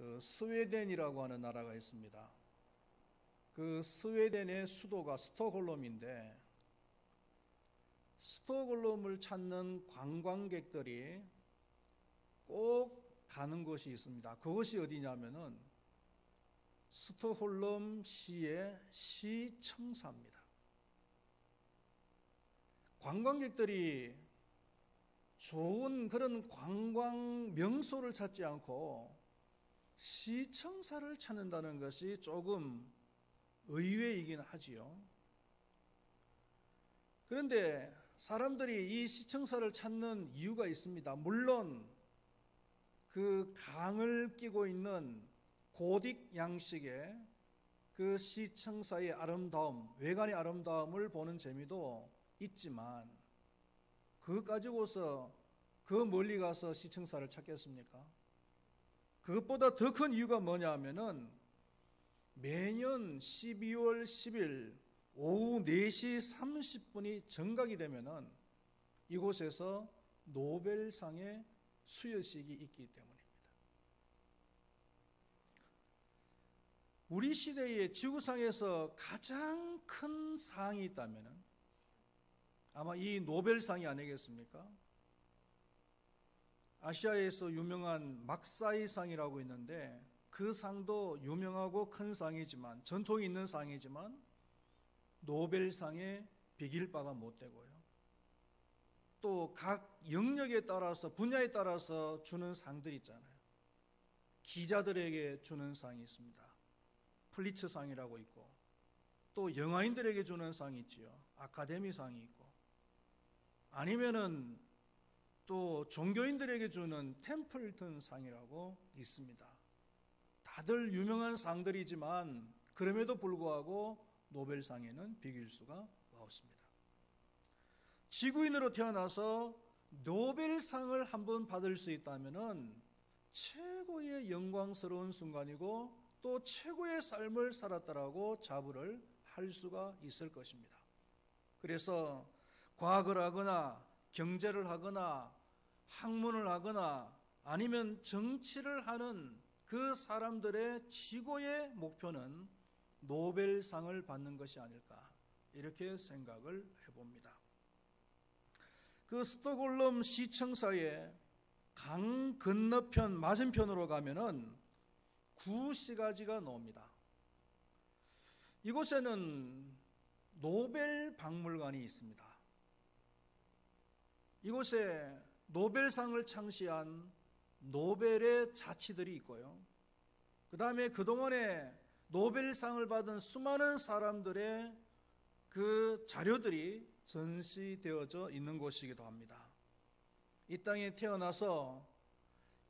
그 스웨덴이라고 하는 나라가 있습니다. 그 스웨덴의 수도가 스톡홀름인데, 스톡홀름을 찾는 관광객들이 꼭 가는 곳이 있습니다. 그것이 어디냐면은 스톡홀름 시의 시청사입니다. 관광객들이 좋은 그런 관광 명소를 찾지 않고 시청사를 찾는다는 것이 조금 의외이긴 하지요. 그런데 사람들이 이 시청사를 찾는 이유가 있습니다. 물론 그 강을 끼고 있는 고딕 양식의 그 시청사의 아름다움, 외관의 아름다움을 보는 재미도 있지만, 그것 가지고서 그 멀리 가서 시청사를 찾겠습니까? 그것보다 더 큰 이유가 뭐냐 하면은 매년 12월 10일 오후 4시 30분이 정각이 되면은 이곳에서 노벨상의 수여식이 있기 때문입니다. 우리 시대의 지구상에서 가장 큰 상이 있다면은 아마 이 노벨상이 아니겠습니까? 아시아에서 유명한 막사이상이라고 있는데, 그 상도 유명하고 큰 상이지만, 전통이 있는 상이지만 노벨상에 비길 바가 못 되고요. 또 각 영역에 따라서, 분야에 따라서 주는 상들이 있잖아요. 기자들에게 주는 상이 있습니다. 플리츠상이라고 있고, 또 영화인들에게 주는 상이 있지요. 아카데미상이 있고, 아니면은 또 종교인들에게 주는 템플턴 상이라고 있습니다. 다들 유명한 상들이지만 그럼에도 불구하고 노벨상에는 비길 수가 없습니다. 지구인으로 태어나서 노벨상을 한번 받을 수 있다면은 최고의 영광스러운 순간이고, 또 최고의 삶을 살았다라고 자부를 할 수가 있을 것입니다. 그래서 과학을 하거나 경제를 하거나 학문을 하거나 아니면 정치를 하는 그 사람들의 최고의 목표는 노벨상을 받는 것이 아닐까, 이렇게 생각을 해봅니다. 그 스톡홀름 시청사의 강 건너편 맞은편으로 가면은 구시가지가 나옵니다. 이곳에는 노벨 박물관이 있습니다. 이곳에 노벨상을 창시한 노벨의 자치들이 있고요. 그 다음에 그동안에 노벨상을 받은 수많은 사람들의 그 자료들이 전시되어져 있는 곳이기도 합니다. 이 땅에 태어나서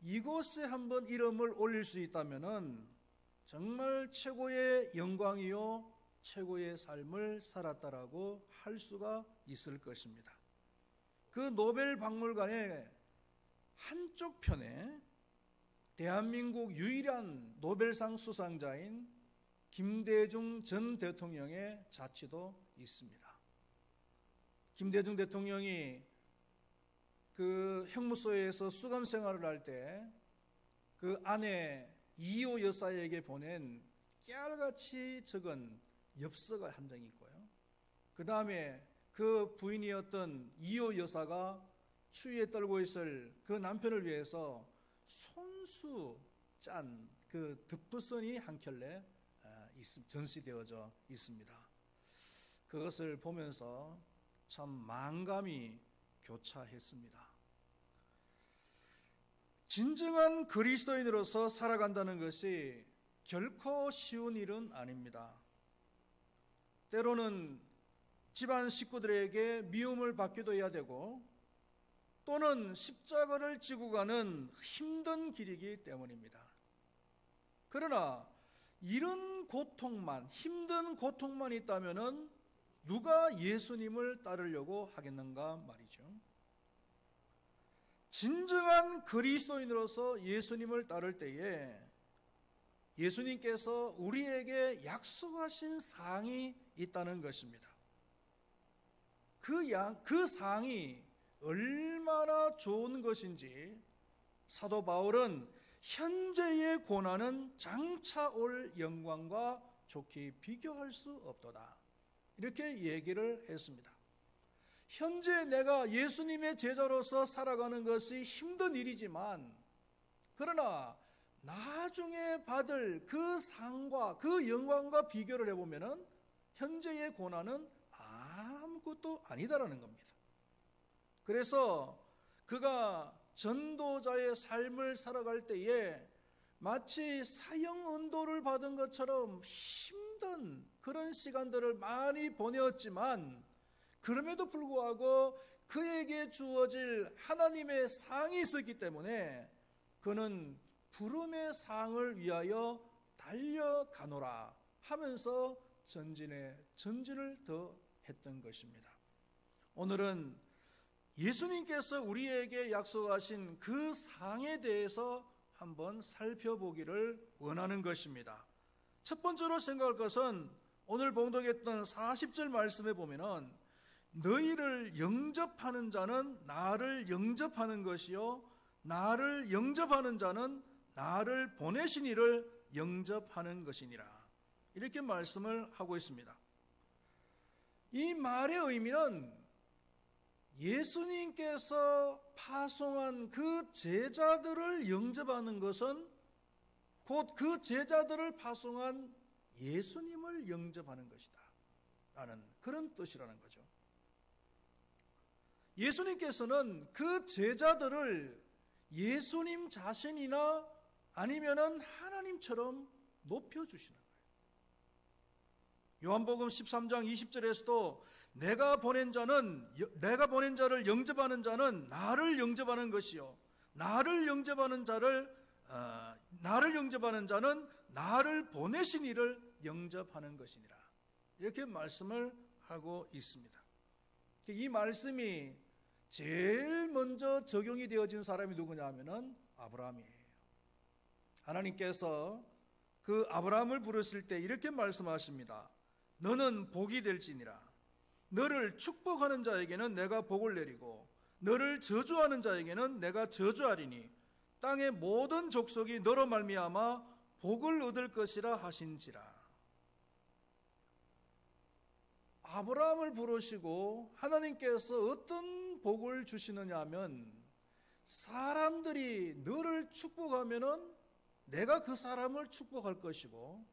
이곳에 한번 이름을 올릴 수 있다면은 정말 최고의 영광이요, 최고의 삶을 살았다라고 할 수가 있을 것입니다. 그 노벨 박물관의 한쪽 편에 대한민국 유일한 노벨상 수상자인 김대중 전 대통령의 자취도 있습니다. 김대중 대통령이 그 형무소에서 수감 생활을 할 때 그 아내 이호 여사에게 보낸 깨알같이 적은 엽서가 한 장이 있고요. 그 다음에 그 부인이었던 이호 여사가 추위에 떨고 있을 그 남편을 위해서 손수 짠 그 득부선이 한 켤레 전시되어져 있습니다. 그것을 보면서 참 만감이 교차했습니다. 진정한 그리스도인으로서 살아간다는 것이 결코 쉬운 일은 아닙니다. 때로는 집안 식구들에게 미움을 받기도 해야 되고, 또는 십자가를 지고 가는 힘든 길이기 때문입니다. 그러나 이런 고통만, 힘든 고통만 있다면은 누가 예수님을 따르려고 하겠는가 말이죠. 진정한 그리스도인으로서 예수님을 따를 때에 예수님께서 우리에게 약속하신 사항이 있다는 것입니다. 그 사항이 얼마나 좋은 것인지 사도 바울은 현재의 고난은 장차 올 영광과 좋게 비교할 수 없도다. 이렇게 얘기를 했습니다. 현재 내가 예수님의 제자로서 살아가는 것이 힘든 일이지만, 그러나 나중에 받을 그 상과 그 영광과 비교를 해보면 현재의 고난은 아무것도 아니다라는 겁니다. 그래서 그가 전도자의 삶을 살아갈 때에 마치 사형언도를 받은 것처럼 힘든 그런 시간들을 많이 보내었지만, 그럼에도 불구하고 그에게 주어질 하나님의 상이 있었기 때문에 그는 부름의 상을 위하여 달려가노라 하면서 전진을 더 했던 것입니다. 오늘은 예수님께서 우리에게 약속하신 그 상에 대해서 한번 살펴보기를 원하는 것입니다. 첫 번째로 생각할 것은 오늘 봉독했던 40절 말씀에 보면은 너희를 영접하는 자는 나를 영접하는 것이요 나를 영접하는 자는 나를 보내신 이를 영접하는 것이니라, 이렇게 말씀을 하고 있습니다. 이 말의 의미는 예수님께서 파송한 그 제자들을 영접하는 것은 곧 그 제자들을 파송한 예수님을 영접하는 것이다 라는 그런 뜻이라는 거죠. 예수님께서는 그 제자들을 예수님 자신이나 아니면은 하나님처럼 높여주시는 거예요. 요한복음 13장 20절에서도 내가 보낸 자를 영접하는 자는 나를 영접하는 것이요 나를 영접하는 자는 나를 보내신 이를 영접하는 것이니라, 이렇게 말씀을 하고 있습니다. 이 말씀이 제일 먼저 적용이 되어진 사람이 누구냐 하면은 아브라함이에요. 하나님께서 그 아브라함을 부르실 때 이렇게 말씀하십니다. 너는 복이 될지니라. 너를 축복하는 자에게는 내가 복을 내리고 너를 저주하는 자에게는 내가 저주하리니 땅의 모든 족속이 너로 말미암아 복을 얻을 것이라 하신지라. 아브라함을 부르시고 하나님께서 어떤 복을 주시느냐 하면, 사람들이 너를 축복하면은 내가 그 사람을 축복할 것이고,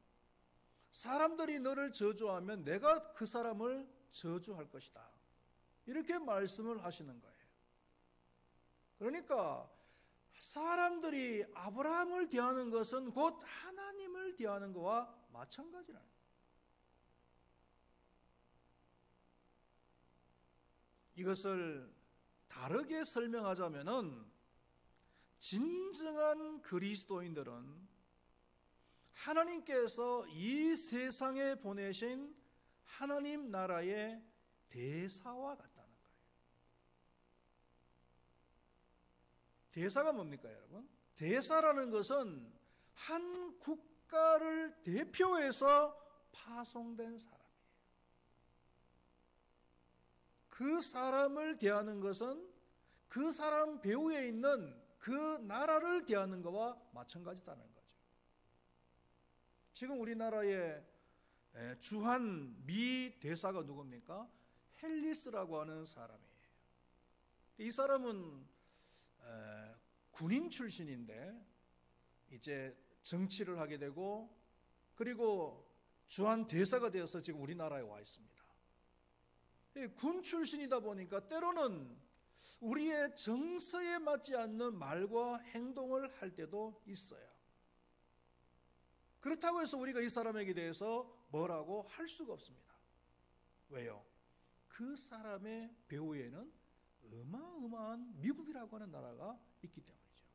사람들이 너를 저주하면 내가 그 사람을 저주할 것이다, 이렇게 말씀을 하시는 거예요. 그러니까 사람들이 아브라함을 대하는 것은 곧 하나님을 대하는 것과 마찬가지라는 거예요. 이것을 다르게 설명하자면은, 진정한 그리스도인들은 하나님께서 이 세상에 보내신 하나님 나라의 대사와 같다는 거예요. 대사가 뭡니까, 여러분? 대사라는 것은 한 국가를 대표해서 파송된 사람이에요. 그 사람을 대하는 것은 그 사람 배후에 있는 그 나라를 대하는 것과 마찬가지다는 거죠. 지금 우리나라의 주한 미 대사가 누굽니까? 헬리스라고 하는 사람이에요. 이 사람은 군인 출신인데 이제 정치를 하게 되고, 그리고 주한 대사가 되어서 지금 우리나라에 와 있습니다. 군 출신이다 보니까 때로는 우리의 정서에 맞지 않는 말과 행동을 할 때도 있어요. 그렇다고 해서 우리가 이 사람에게 대해서 뭐라고 할 수가 없습니다. 왜요? 그 사람의 배후에는 어마어마한 미국이라고 하는 나라가 있기 때문이죠.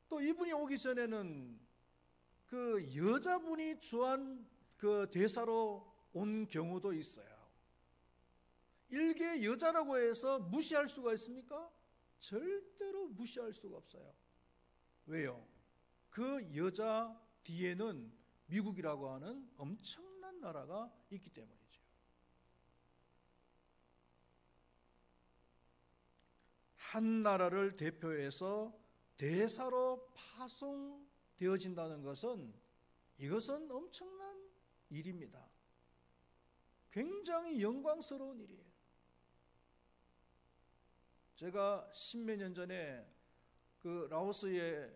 또 이분이 오기 전에는 그 여자분이 주한 그 대사로 온 경우도 있어요. 일개 여자라고 해서 무시할 수가 있습니까? 절대로 무시할 수가 없어요. 왜요? 그 여자 뒤에는 미국이라고 하는 엄청난 나라가 있기 때문이죠. 한 나라를 대표해서 대사로 파송되어진다는 것은 이것은 엄청난 일입니다. 굉장히 영광스러운 일이에요. 제가 십몇 년 전에 그 라오스에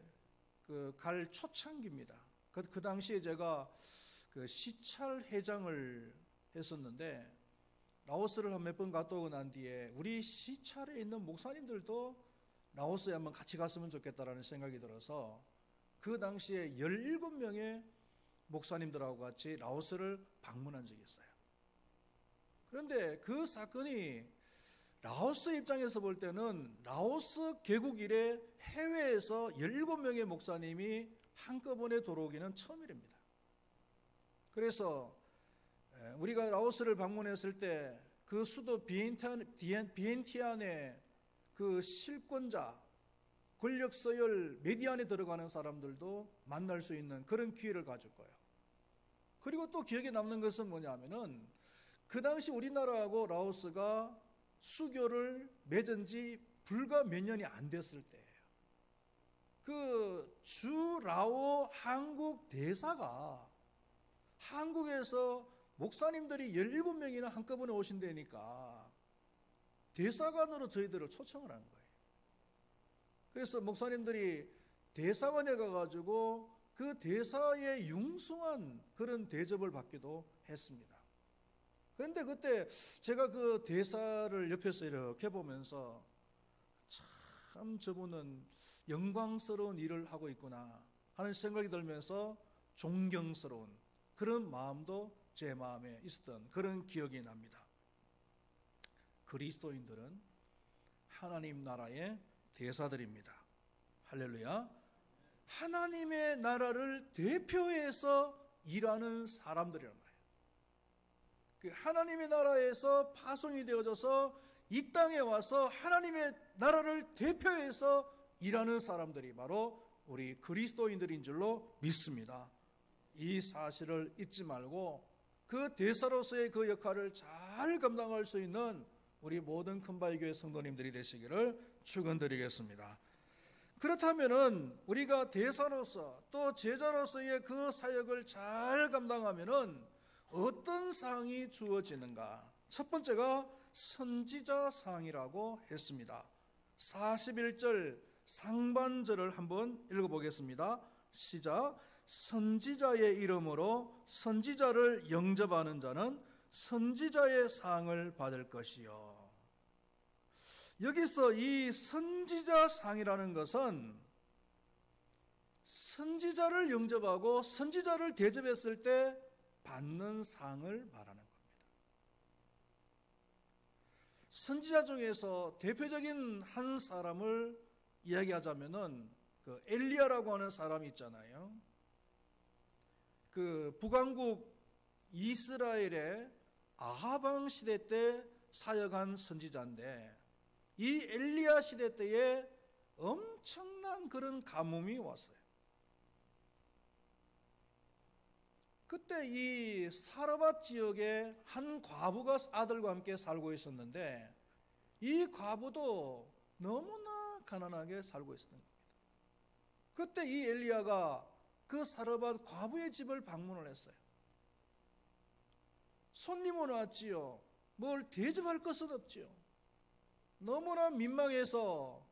갈 초창기입니다. 그 당시에 제가 그 시찰 회장을 했었는데 라오스를 한 몇 번 갔다 오고 난 뒤에 우리 시찰에 있는 목사님들도 라오스에 한번 같이 갔으면 좋겠다라는 생각이 들어서 그 당시에 17명의 목사님들하고 같이 라오스를 방문한 적이 있어요. 그런데 그 사건이 라오스 입장에서 볼 때는 라오스 개국 이래 해외에서 17명의 목사님이 한꺼번에 돌아오기는 처음이랍니다. 그래서 우리가 라오스를 방문했을 때 그 수도 비엔티안의 그 실권자, 권력 서열 메디안에 들어가는 사람들도 만날 수 있는 그런 기회를 가질 거예요. 그리고 또 기억에 남는 것은 뭐냐면은 그 당시 우리나라하고 라오스가 수교를 맺은 지 불과 몇 년이 안 됐을 때예요. 그 주 라오 한국 대사가 한국에서 목사님들이 17명이나 한꺼번에 오신다니까 대사관으로 저희들을 초청을 한 거예요. 그래서 목사님들이 대사관에 가가지고 그 대사의 융숭한 그런 대접을 받기도 했습니다. 그런데 그때 제가 그 대사를 옆에서 이렇게 보면서 참 저분은 영광스러운 일을 하고 있구나 하는 생각이 들면서 존경스러운 그런 마음도 제 마음에 있었던 그런 기억이 납니다. 그리스도인들은 하나님 나라의 대사들입니다. 할렐루야. 하나님의 나라를 대표해서 일하는 사람들이란 말이에요. 그 하나님의 나라에서 파송이 되어져서 이 땅에 와서 하나님의 나라를 대표해서 일하는 사람들이 바로 우리 그리스도인들인 줄로 믿습니다. 이 사실을 잊지 말고 그 대사로서의 그 역할을 잘 감당할 수 있는 우리 모든 큰바위교회 성도님들이 되시기를 축원드리겠습니다. 그렇다면은 우리가 대사로서 또 제자로서의 그 사역을 잘 감당하면은 어떤 상이 주어지는가? 첫 번째가 선지자 상이라고 했습니다. 41절 상반절을 한번 읽어보겠습니다. 시작. 선지자의 이름으로 선지자를 영접하는 자는 선지자의 상을 받을 것이요. 여기서 이 선지자 상이라는 것은 선지자를 영접하고 선지자를 대접했을 때 받는 상을 말하는 겁니다. 선지자 중에서 대표적인 한 사람을 이야기하자면은 그 엘리야라고 하는 사람이 있잖아요. 그 북왕국 이스라엘의 아합 왕 시대 때 사역한 선지자인데 이 엘리야 시대 때에 엄청난 그런 가뭄이 왔어요. 그때 이 사르밧 지역에 한 과부가 아들과 함께 살고 있었는데 이 과부도 너무나 가난하게 살고 있었던 겁니다. 그때 이 엘리야가 그 사르밧 과부의 집을 방문을 했어요. 손님은 왔지요. 뭘 대접할 것은 없지요. 너무나 민망해서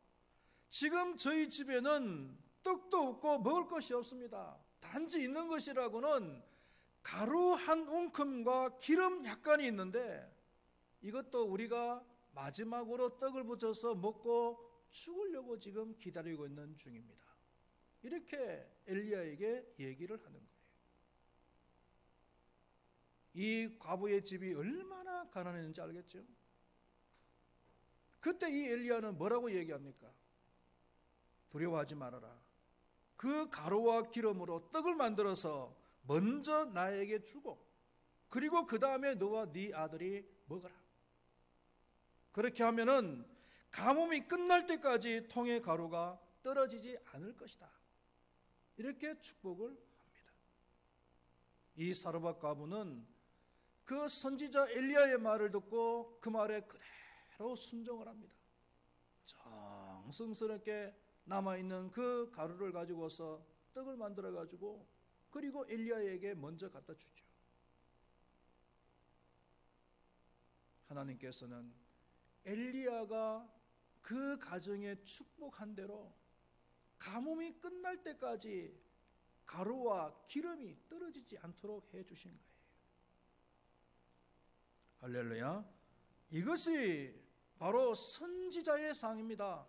지금 저희 집에는 떡도 없고 먹을 것이 없습니다. 단지 있는 것이라고는 가루 한 움큼과 기름 약간이 있는데 이것도 우리가 마지막으로 떡을 붙여서 먹고 죽으려고 지금 기다리고 있는 중입니다. 이렇게 엘리야에게 얘기를 하는 거예요. 이 과부의 집이 얼마나 가난했는지 알겠죠? 그때 이 엘리야는 뭐라고 얘기합니까? 두려워하지 말아라. 그 가루와 기름으로 떡을 만들어서 먼저 나에게 주고 그리고 그 다음에 너와 네 아들이 먹어라. 그렇게 하면은 가뭄이 끝날 때까지 통의 가루가 떨어지지 않을 것이다. 이렇게 축복을 합니다. 이 사르밧 과부는 그 선지자 엘리야의 말을 듣고 그 말에 그대로 순종을 합니다. 정성스럽게 남아있는 그 가루를 가지고서 떡을 만들어 가지고 그리고 엘리야에게 먼저 갖다 주죠. 하나님께서는 엘리야가 그 가정에 축복한 대로 가뭄이 끝날 때까지 가루와 기름이 떨어지지 않도록 해주신 거예요. 할렐루야. 이것이 바로 선지자의 상입니다.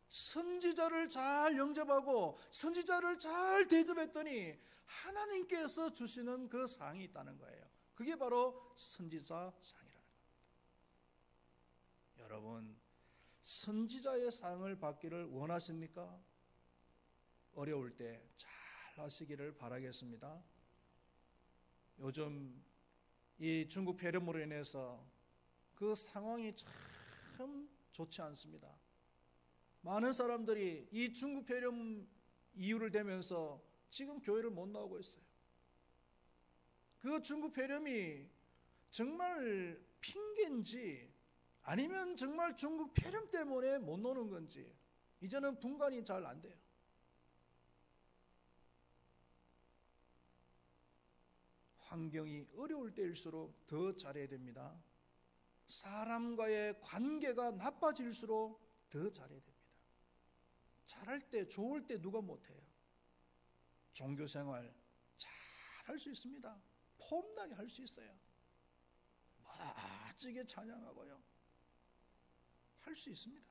선지자를 잘 영접하고 선지자를 잘 대접했더니 하나님께서 주시는 그 상이 있다는 거예요. 그게 바로 선지자 상이라는 겁니다. 여러분, 선지자의 상을 받기를 원하십니까? 어려울 때 잘 하시기를 바라겠습니다. 요즘 이 중국 폐렴으로 인해서 그 상황이 참 좋지 않습니다. 많은 사람들이 이 중국 폐렴 이유를 대면서 지금 교회를 못 나오고 있어요. 그 중국 폐렴이 정말 핑계인지 아니면 정말 중국 폐렴 때문에 못 노는 건지 이제는 분간이 잘 안 돼요. 환경이 어려울 때일수록 더 잘해야 됩니다. 사람과의 관계가 나빠질수록 더 잘해야 됩니다. 잘할 때, 좋을 때 누가 못해요? 종교생활 잘 할 수 있습니다. 폼나게 할 수 있어요. 멋지게 찬양하고요. 할 수 있습니다.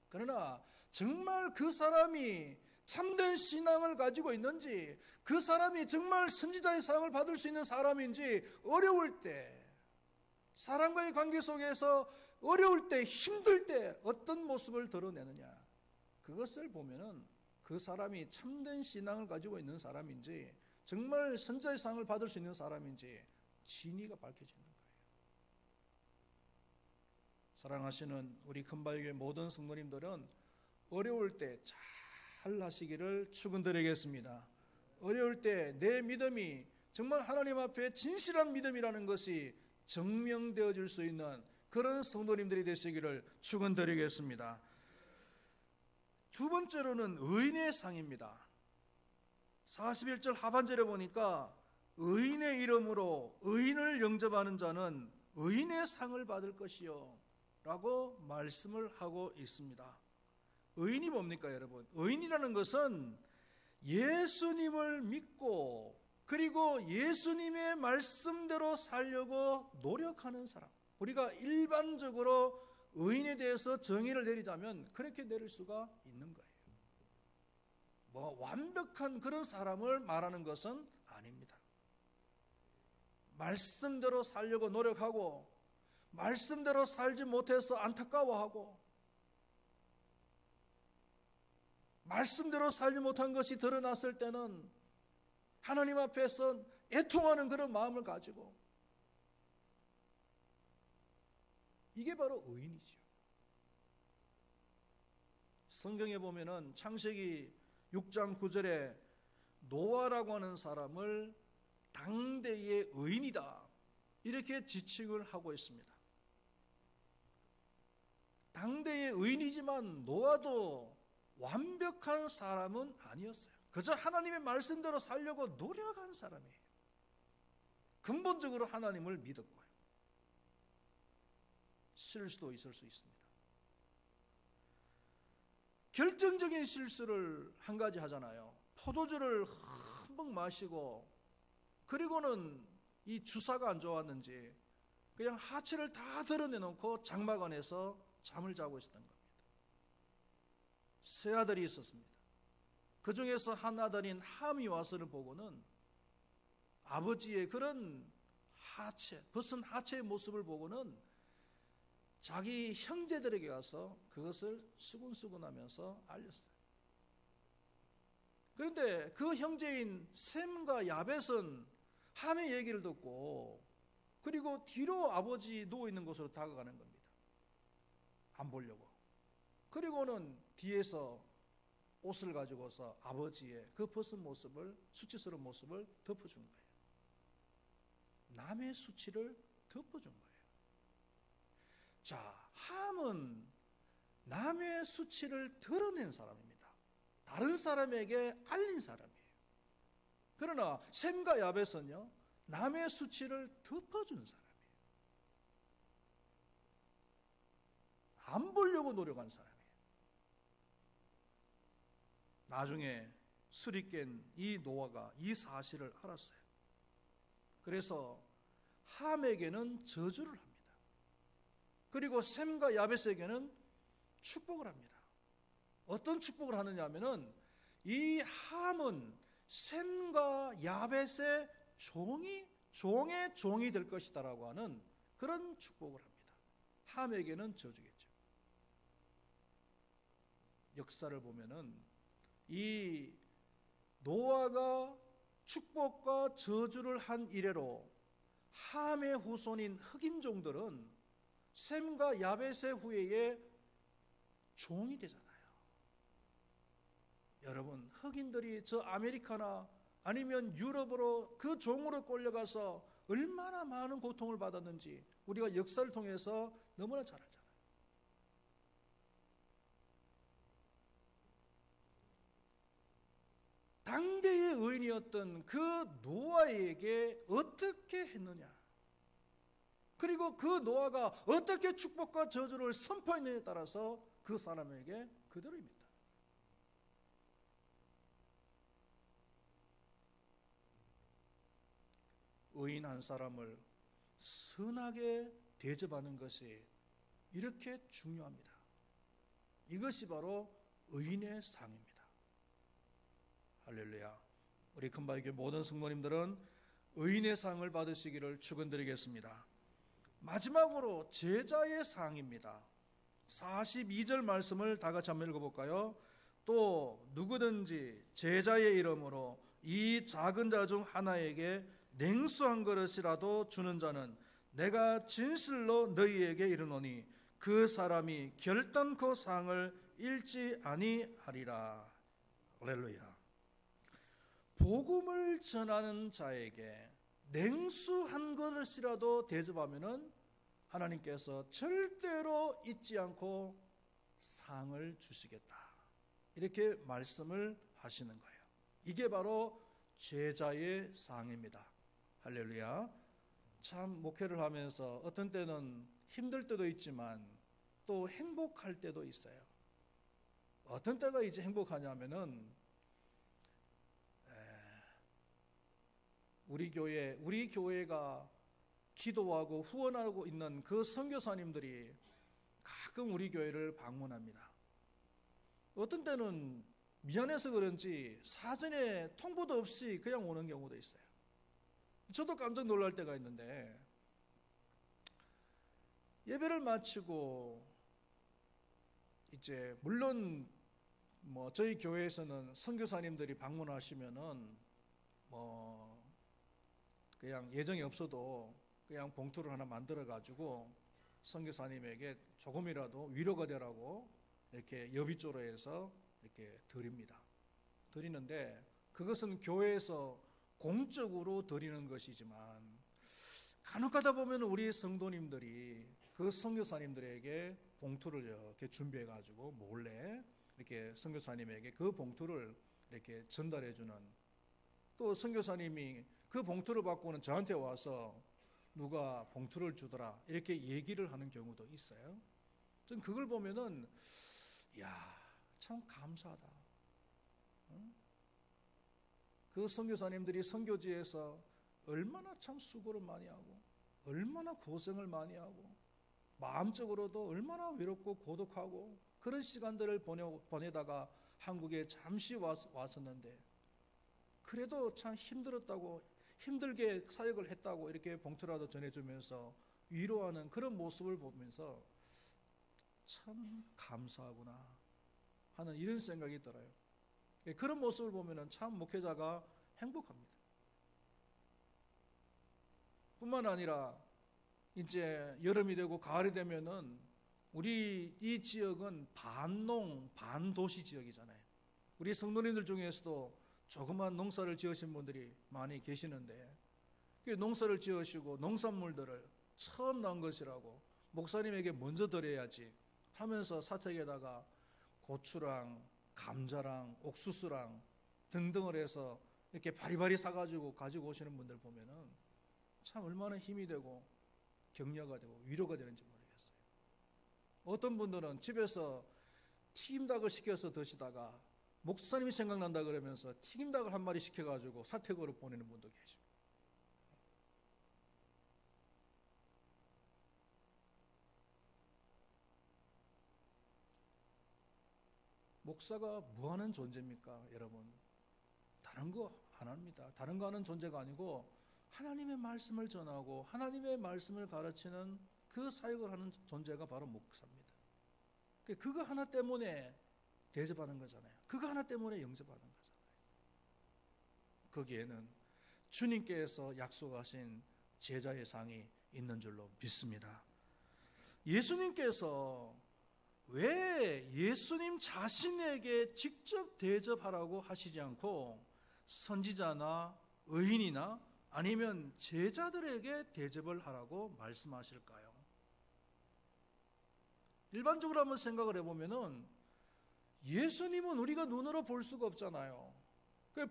그러나 정말 그 사람이 참된 신앙을 가지고 있는지, 그 사람이 정말 선지자의 상을 받을 수 있는 사람인지, 어려울 때, 사람과의 관계 속에서 어려울 때, 힘들 때 어떤 모습을 드러내느냐, 그것을 보면은 그 사람이 참된 신앙을 가지고 있는 사람인지, 정말 선지자의 상을 받을 수 있는 사람인지 진위가 밝혀지는 거예요. 사랑하시는 우리 금바위교회 모든 성도님들은 어려울 때 잘 하시기를 축원드리겠습니다. 어려울 때 내 믿음이 정말 하나님 앞에 진실한 믿음이라는 것이 증명되어질 수 있는 그런 성도님들이 되시기를 축원드리겠습니다. 두 번째로는 의인의 상입니다. 41절 하반절에 보니까 의인의 이름으로 의인을 영접하는 자는 의인의 상을 받을 것이요 라고 말씀을 하고 있습니다. 의인이 뭡니까 여러분? 의인이라는 것은 예수님을 믿고 그리고 예수님의 말씀대로 살려고 노력하는 사람. 우리가 일반적으로 의인에 대해서 정의를 내리자면 그렇게 내릴 수가 있는 거예요. 뭐 완벽한 그런 사람을 말하는 것은 아닙니다. 말씀대로 살려고 노력하고 말씀대로 살지 못해서 안타까워하고 말씀대로 살지 못한 것이 드러났을 때는 하나님 앞에서 애통하는 그런 마음을 가지고, 이게 바로 의인이죠. 성경에 보면은 창세기 6장 9절에 노아라고 하는 사람을 당대의 의인이다 이렇게 지칭을 하고 있습니다. 당대의 의인이지만 노아도 완벽한 사람은 아니었어요. 그저 하나님의 말씀대로 살려고 노력한 사람이에요. 근본적으로 하나님을 믿었고요. 실수도 있을 수 있습니다. 결정적인 실수를 한 가지 하잖아요. 포도주를 흠뻑 마시고 그리고는 이 주사가 안 좋았는지 그냥 하체를 다 드러내놓고 장막 안에서 잠을 자고 있었던 겁니다. 세 아들이 있었습니다. 그 중에서 한 아들인 함이 와서는 보고는 아버지의 그런 하체, 벗은 하체의 모습을 보고는 자기 형제들에게 가서 그것을 수근수근하면서 알렸어요. 그런데 그 형제인 셈과 야벳은 함의 얘기를 듣고 그리고 뒤로 아버지 누워있는 곳으로 다가가는 겁니다. 안 보려고. 그리고는 뒤에서 옷을 가지고서 아버지의 그 벗은 모습을, 수치스러운 모습을 덮어준 거예요. 남의 수치를 덮어준 거예요. 자, 함은 남의 수치를 드러낸 사람입니다. 다른 사람에게 알린 사람이에요. 그러나 셈과 야벳은요, 남의 수치를 덮어주는 사람이에요. 안 보려고 노력한 사람이에요. 나중에 술이 깬 이 노아가 이 사실을 알았어요. 그래서 함에게는 저주를 합니다. 그리고 셈과 야벳에게는 축복을 합니다. 어떤 축복을 하느냐 하면은 이 함은 셈과 야벳의 종의 종이 될 것이다라고 하는 그런 축복을 합니다. 함에게는 저주겠죠. 역사를 보면은 이 노아가 축복과 저주를 한 이래로 함의 후손인 흑인종들은 셈과 야벳의 후예의 종이 되잖아요. 여러분, 흑인들이 저 아메리카나 아니면 유럽으로 그 종으로 끌려가서 얼마나 많은 고통을 받았는지 우리가 역사를 통해서 너무나 잘 알잖아요. 당대의 의인이었던 그 노아에게 어떻게 했느냐, 그리고 그 노아가 어떻게 축복과 저주를 선포했느냐에 따라서 그 사람에게 그대로입니다. 의인 한 사람을 선하게 대접하는 것이 이렇게 중요합니다. 이것이 바로 의인의 상입니다. 할렐루야. 우리 큰바위교회 모든 성도님들은 의인의 상을 받으시기를 축원드리겠습니다. 마지막으로 제자의 상입니다. 42절 말씀을 다 같이 한번 읽어볼까요? 또 누구든지 제자의 이름으로 이 작은 자 중 하나에게 냉수 한 그릇이라도 주는 자는 내가 진실로 너희에게 이르노니 그 사람이 결단코 상을 잃지 아니하리라. 할렐루야. 복음을 전하는 자에게 냉수 한 그릇이라도 대접하면은 하나님께서 절대로 잊지 않고 상을 주시겠다, 이렇게 말씀을 하시는 거예요. 이게 바로 제자의 상입니다. 할렐루야. 참 목회를 하면서 어떤 때는 힘들 때도 있지만 또 행복할 때도 있어요. 어떤 때가 이제 행복하냐면은 우리 교회가 기도하고 후원하고 있는 그 선교사님들이 가끔 우리 교회를 방문합니다. 어떤 때는 미안해서 그런지 사전에 통보도 없이 그냥 오는 경우도 있어요. 저도 깜짝 놀랄 때가 있는데, 예배를 마치고 이제 물론 저희 교회에서는 선교사님들이 방문하시면은 그냥 예정이 없어도 그냥 봉투를 하나 만들어 가지고 선교사님에게 조금이라도 위로가 되라고 이렇게 여비조로 해서 이렇게 드리는데, 그것은 교회에서 공적으로 드리는 것이지만 간혹가다 보면 우리 성도님들이 그 선교사님들에게 봉투를 이렇게 준비해 가지고 몰래 이렇게 선교사님에게 그 봉투를 이렇게 전달해 주는, 또 선교사님이 그 봉투를 받고는 저한테 와서 누가 봉투를 주더라 이렇게 얘기를 하는 경우도 있어요. 전 그걸 보면은 참 감사하다. 그 선교사님들이 선교지에서 얼마나 참 수고를 많이 하고 얼마나 고생을 많이 하고 마음적으로도 얼마나 외롭고 고독하고 그런 시간들을 보내다가 한국에 잠시 왔었는데, 그래도 참 힘들게 사역을 했다고 이렇게 봉투라도 전해주면서 위로하는 그런 모습을 보면서 참 감사하구나 하는 이런 생각이 들어요. 그런 모습을 보면 참 목회자가 행복합니다. 뿐만 아니라 이제 여름이 되고 가을이 되면은 우리 이 지역은 반농 반도시 지역이잖아요. 우리 성도님들 중에서도 조그만 농사를 지으신 분들이 많이 계시는데, 농사를 지으시고 농산물들을 처음 난 것이라고 목사님에게 먼저 드려야지 하면서 사택에다가 고추랑 감자랑 옥수수랑 등등을 해서 이렇게 바리바리 사가지고 가지고 오시는 분들 보면은 참 얼마나 힘이 되고 격려가 되고 위로가 되는지 모르겠어요. 어떤 분들은 집에서 튀김닭을 시켜서 드시다가 목사님이 생각난다 그러면서 튀김닭을 한 마리 시켜가지고 사택으로 보내는 분도 계십니다. 목사가 뭐 하는 존재입니까, 여러분? 다른 거 안 합니다. 다른 거 하는 존재가 아니고 하나님의 말씀을 전하고 하나님의 말씀을 가르치는 그 사역을 하는 존재가 바로 목사입니다. 그거 하나 때문에 대접하는 거잖아요. 그거 하나 때문에 영접하는 거잖아요. 거기에는 주님께서 약속하신 제자의 상이 있는 줄로 믿습니다. 예수님께서 왜 예수님 자신에게 직접 대접하라고 하시지 않고 선지자나 의인이나 아니면 제자들에게 대접을 하라고 말씀하실까요? 일반적으로 한번 생각을 해보면은 예수님은 우리가 눈으로 볼 수가 없잖아요.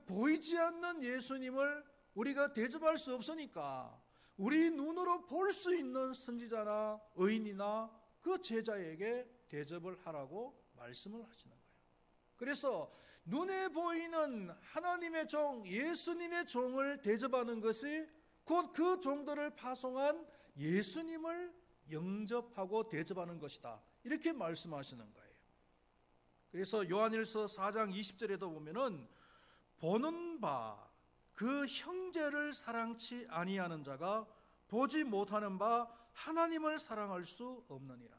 보이지 않는 예수님을 우리가 대접할 수 없으니까 우리 눈으로 볼 수 있는 선지자나 의인이나 그 제자에게 대접을 하라고 말씀을 하시는 거예요. 그래서 눈에 보이는 하나님의 종, 예수님의 종을 대접하는 것이 곧 그 종들을 파송한 예수님을 영접하고 대접하는 것이다. 이렇게 말씀하시는 거예요. 그래서 요한일서 4장 20절에도 보면은 보는 바 그 형제를 사랑치 아니하는 자가 보지 못하는 바 하나님을 사랑할 수 없느니라.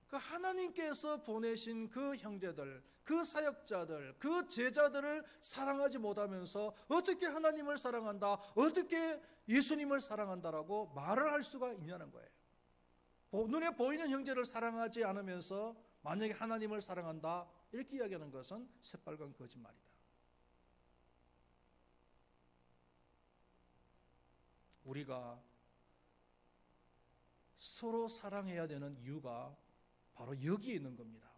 그 하나님께서 보내신 그 형제들, 그 사역자들, 그 제자들을 사랑하지 못하면서 어떻게 하나님을 사랑한다, 어떻게 예수님을 사랑한다라고 말을 할 수가 있냐는 거예요. 눈에 보이는 형제를 사랑하지 않으면서 만약에 하나님을 사랑한다 이렇게 이야기하는 것은 새빨간 거짓말이다. 우리가 서로 사랑해야 되는 이유가 바로 여기에 있는 겁니다.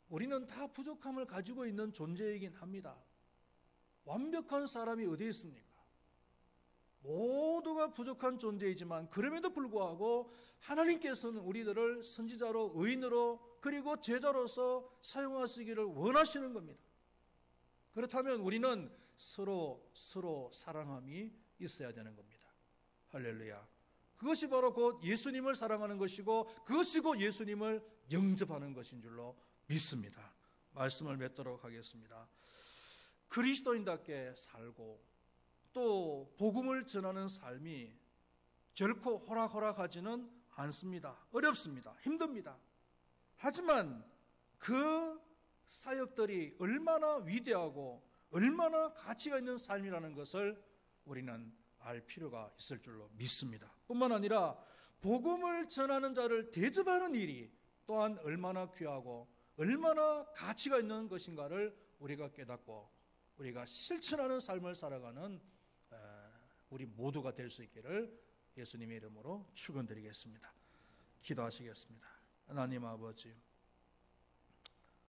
우리는 다 부족함을 가지고 있는 존재이긴 합니다. 완벽한 사람이 어디 있습니까? 모두가 부족한 존재이지만 그럼에도 불구하고 하나님께서는 우리들을 선지자로, 의인으로, 그리고 제자로서 사용하시기를 원하시는 겁니다. 그렇다면 우리는 서로 사랑함이 있어야 되는 겁니다. 할렐루야. 그것이 바로 곧 예수님을 사랑하는 것이고 그것이 곧 예수님을 영접하는 것인 줄로 믿습니다. 말씀을 맺도록 하겠습니다. 그리스도인답게 살고 또 복음을 전하는 삶이 결코 호락호락하지는 않습니다. 어렵습니다. 힘듭니다. 하지만 그 사역들이 얼마나 위대하고 얼마나 가치가 있는 삶이라는 것을 우리는 알 필요가 있을 줄로 믿습니다. 뿐만 아니라 복음을 전하는 자를 대접하는 일이 또한 얼마나 귀하고 얼마나 가치가 있는 것인가를 우리가 깨닫고 우리가 실천하는 삶을 살아가는 우리 모두가 될 수 있기를 예수님의 이름으로 축원드리겠습니다. 기도하시겠습니다. 하나님 아버지,